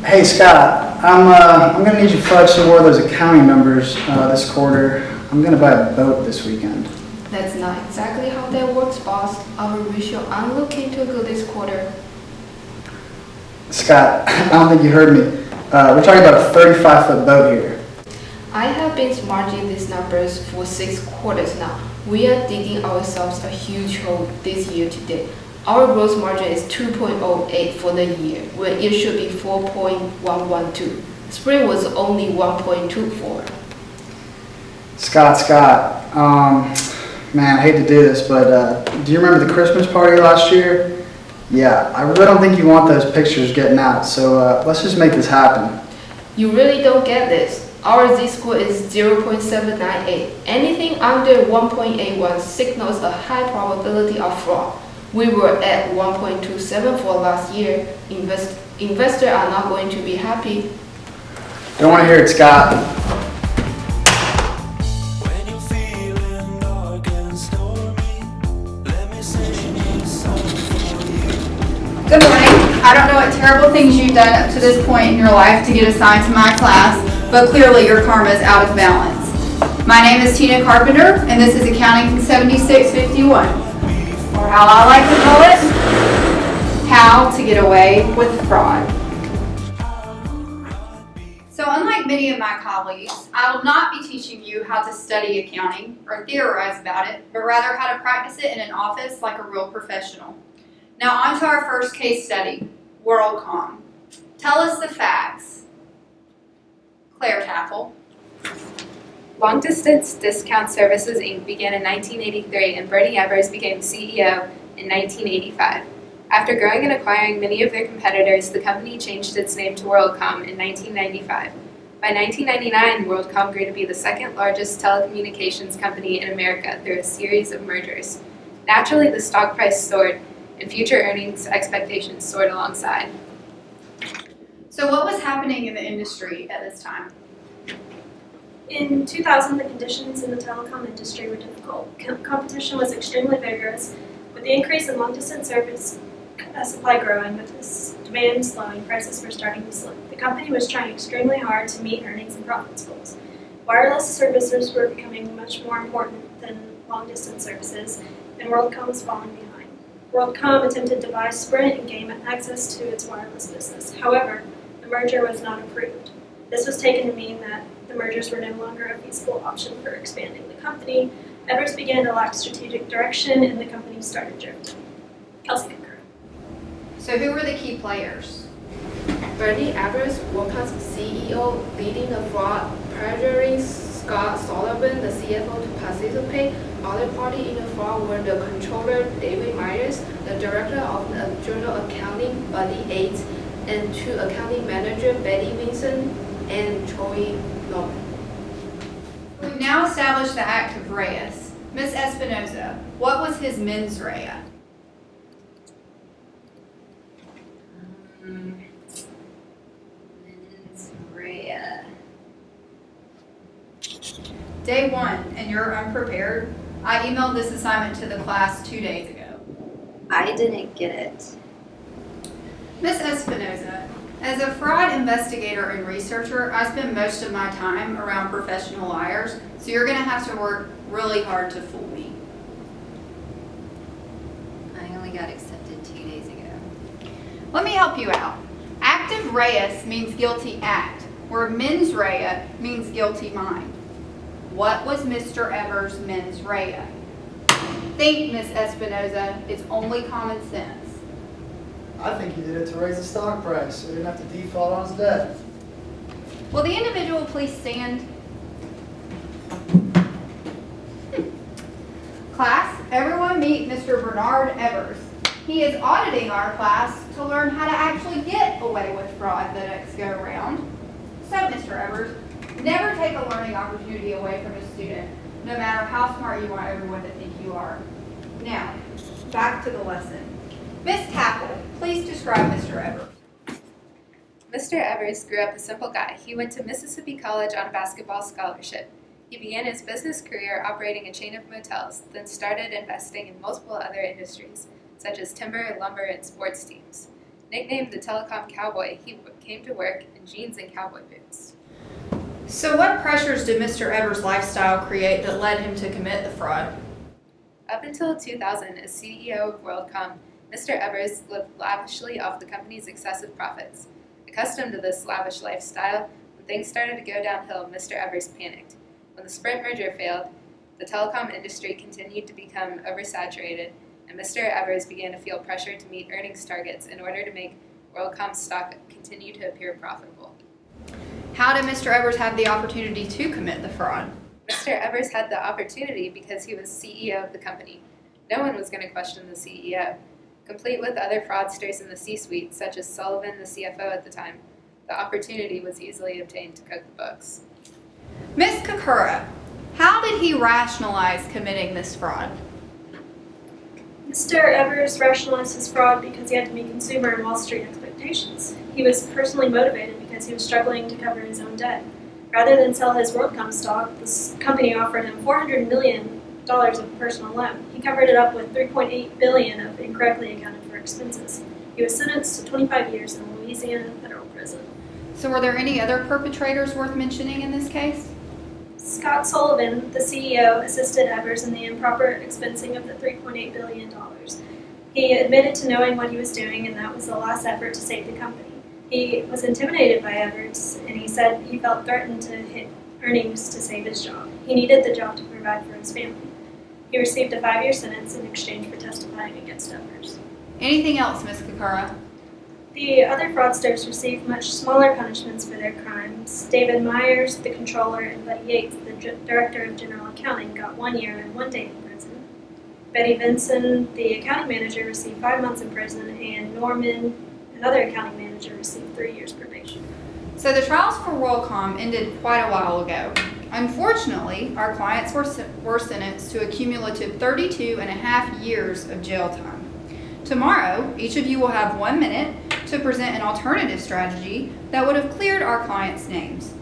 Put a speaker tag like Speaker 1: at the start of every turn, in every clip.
Speaker 1: Hey Scott, I'm gonna need you to fudge some more of those accounting numbers this quarter. I'm gonna buy a boat this weekend.
Speaker 2: That's not exactly how that works, boss. Our ratio I'm looking to go this quarter.
Speaker 1: Scott, I don't think you heard me. We're talking about a 35-foot boat here.
Speaker 2: I have been smudging these numbers for 6 quarters now. We are digging ourselves a huge hole this year to date. Our gross margin is 2.08 for the year, when it should be 4.112. Spring was only 1.24.
Speaker 1: Scott, man, I hate to do this, but do you remember the Christmas party last year? Yeah, I really don't think you want those pictures getting out, so let's just make this happen.
Speaker 2: You really don't get this. Our Z-score is 0.798. Anything under 1.81 signals a high probability of fraud. We were at 1.27 for last year. Investors are not going to be happy.
Speaker 1: Don't want to hear it, Scott.
Speaker 3: Good morning. I don't know what terrible things you've done up to this point in your life to get assigned to my class, but clearly your karma is out of balance. My name is Tina Carpenter, and this is Accounting 7651, or how I like to call it, How to Get Away with Fraud. So unlike many of my colleagues, I will not be teaching you how to study accounting or theorize about it, but rather how to practice it in an office like a real professional. Now on to our first case study, WorldCom. Tell us the facts. Claire Taffel.
Speaker 4: Long Distance Discount Services Inc. began in 1983 and Bernie Evers became CEO in 1985. After growing and acquiring many of their competitors, the company changed its name to WorldCom in 1995. By 1999, WorldCom grew to be the second largest telecommunications company in America through a series of mergers. Naturally, the stock price soared, and future earnings expectations soared alongside.
Speaker 3: So what was happening in the industry at this time?
Speaker 5: In 2000, the conditions in the telecom industry were difficult. Competition was extremely vigorous. With the increase in long-distance service supply growing, with this demand slowing, prices were starting to slip. The company was trying extremely hard to meet earnings and profits goals. Wireless services were becoming much more important than long-distance services, and WorldCom was falling behind. WorldCom attempted to buy Sprint and gain access to its wireless business. However, the merger was not approved. This was taken to mean that the mergers were no longer a feasible option for expanding the company. Evers began to lack strategic direction, and the company started drifting. Kelsey concur.
Speaker 3: So who were the key players?
Speaker 2: Bernie Evers, WorldCom's CEO, leading the fraud, pressuring Scott Sullivan, the CFO, to participate. Other parties in the fraud were the controller, David Myers, the director of the Journal Accounting, Buddy Yates, and 2 accounting managers, Betty Vinson and Troy Norman.
Speaker 3: We've now established the active reus. Ms. Espinoza, what was his mens rea?
Speaker 6: Mens rea.
Speaker 3: Day 1, and you're unprepared. I emailed this assignment to the class 2 days ago.
Speaker 6: I didn't get it.
Speaker 3: Ms. Espinoza, as a fraud investigator and researcher, I spend most of my time around professional liars, so you're going to have to work really hard to fool me.
Speaker 6: I only got accepted 2 days ago.
Speaker 3: Let me help you out. Active reus means guilty act, where mens rea means guilty mind. What was Mr. Evers' mens rea? Think, Ms. Espinoza. It's only common sense.
Speaker 1: I think he did it to raise the stock price so he didn't have to default on his debt.
Speaker 3: Will the individual please stand? Class, everyone meet Mr. Bernard Evers. He is auditing our class to learn how to actually get away with fraud the next go around. So, Mr. Evers, never take a learning opportunity away from a student, no matter how smart you want everyone to think you are. Now, back to the lesson. Ms. Tackle, please describe Mr. Evers.
Speaker 4: Mr. Evers grew up a simple guy. He went to Mississippi College on a basketball scholarship. He began his business career operating a chain of motels, then started investing in multiple other industries, such as timber, lumber, and sports teams. Nicknamed the telecom cowboy, he came to work in jeans and cowboy boots.
Speaker 3: So what pressures did Mr. Evers' lifestyle create that led him to commit the fraud?
Speaker 4: Up until 2000, as CEO of WorldCom, Mr. Evers lived lavishly off the company's excessive profits. Accustomed to this lavish lifestyle, when things started to go downhill, Mr. Evers panicked. When the Sprint merger failed, the telecom industry continued to become oversaturated, and Mr. Evers began to feel pressure to meet earnings targets in order to make WorldCom stock continue to appear profitable.
Speaker 3: How did Mr. Evers have the opportunity to commit the fraud?
Speaker 4: Mr. Evers had the opportunity because he was CEO of the company. No one was going to question the CEO. Complete with other fraudsters in the C-suite, such as Sullivan, the CFO at the time, the opportunity was easily obtained to cook the books.
Speaker 3: Ms. Kakura, how did he rationalize committing this fraud?
Speaker 5: Mr. Evers rationalized his fraud because he had to meet consumer and Wall Street expectations. He was personally motivated because he was struggling to cover his own debt. Rather than sell his WorldCom stock, this company offered him $400 million of a personal loan. He covered it up with $3.8 billion of incorrectly accounted for expenses. He was sentenced to 25 years in Louisiana federal prison.
Speaker 3: So were there any other perpetrators worth mentioning in this case?
Speaker 5: Scott Sullivan, the CEO, assisted Evers in the improper expensing of the $3.8 billion. He admitted to knowing what he was doing, and that was the last effort to save the company. He was intimidated by Evers, and he said he felt threatened to hit earnings to save his job. He needed the job to provide for his family. He received a 5-year sentence in exchange for testifying against Evers.
Speaker 3: Anything else, Ms. Kakura?
Speaker 5: The other fraudsters received much smaller punishments for their crimes. David Myers, the controller, and Buddy Yates, the director of general accounting, got 1 year and 1 day in prison. Betty Vinson, the accounting manager, received 5 months in prison, and Norman, another accounting manager, received 3 years probation.
Speaker 3: So the trials for WorldCom ended quite a while ago. Unfortunately, our clients were sentenced to a cumulative 32 and a half years of jail time. Tomorrow, each of you will have 1 minute to present an alternative strategy that would have cleared our clients' names.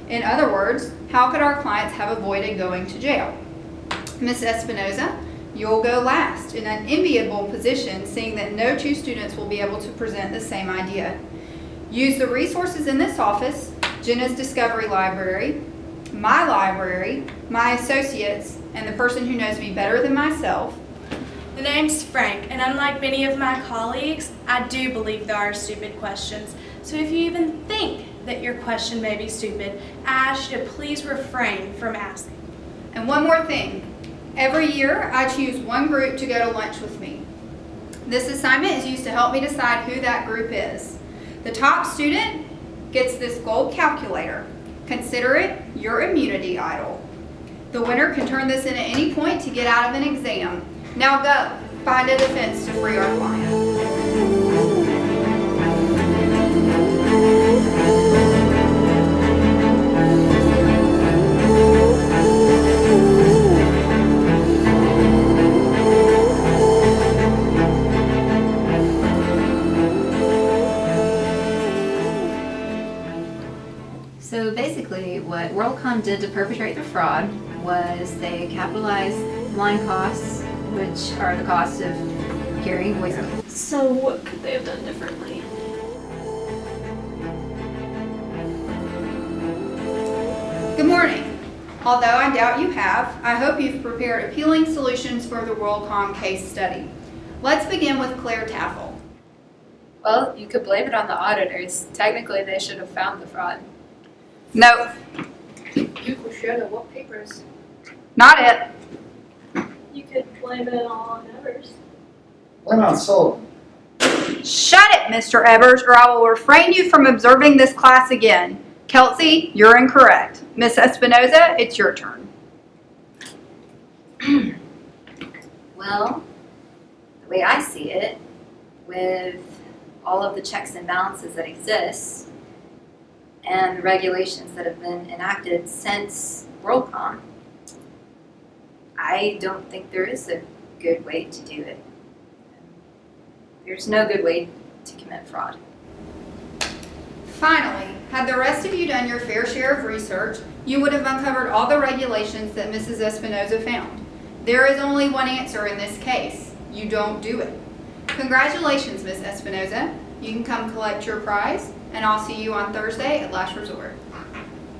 Speaker 3: In other words, how could our clients have avoided going to jail? Ms. Espinoza, you'll go last in an enviable position, seeing that no 2 students will be able to present the same idea. Use the resources in this office, Jenna's Discovery Library, my associates, and the person who knows me better than myself.
Speaker 7: The name's Frank, and unlike many of my colleagues, I do believe there are stupid questions. So if you even think that your question may be stupid, I ask you to please refrain from asking.
Speaker 3: And one more thing. Every year, I choose 1 group to go to lunch with me. This assignment is used to help me decide who that group is. The top student gets this gold calculator. Consider it your immunity idol. The winner can turn this in at any point to get out of an exam. Now go, find a defense to free our client.
Speaker 6: So basically, what WorldCom did to perpetrate the fraud was they capitalized line costs, which are the cost of carrying voice.
Speaker 5: So what could they have done differently?
Speaker 3: Good morning. Although I doubt you have, I hope you've prepared appealing solutions for the WorldCom case study. Let's begin with Claire Taffel.
Speaker 4: Well, you could blame it on the auditors. Technically, they should have found the fraud.
Speaker 3: No,
Speaker 2: You could share the work papers.
Speaker 3: not it.
Speaker 5: You could blame it all on Evers.
Speaker 1: Blame it on Sullivan.
Speaker 3: Shut it, Mr. Evers, or I will refrain you from observing this class again. Kelsey, you're incorrect. Miss Espinoza, it's your turn.
Speaker 6: Well, the way I see it, with all of the checks and balances that exist and the regulations that have been enacted since WorldCom, I don't think there is a good way to do it. There's no good way to commit fraud.
Speaker 3: Finally, had the rest of you done your fair share of research, you would have uncovered all the regulations that Mrs. Espinoza found. There is only one answer in this case. You don't do it. Congratulations, Miss Espinoza. You can come collect your prize, and I'll see you on Thursday at Last Resort.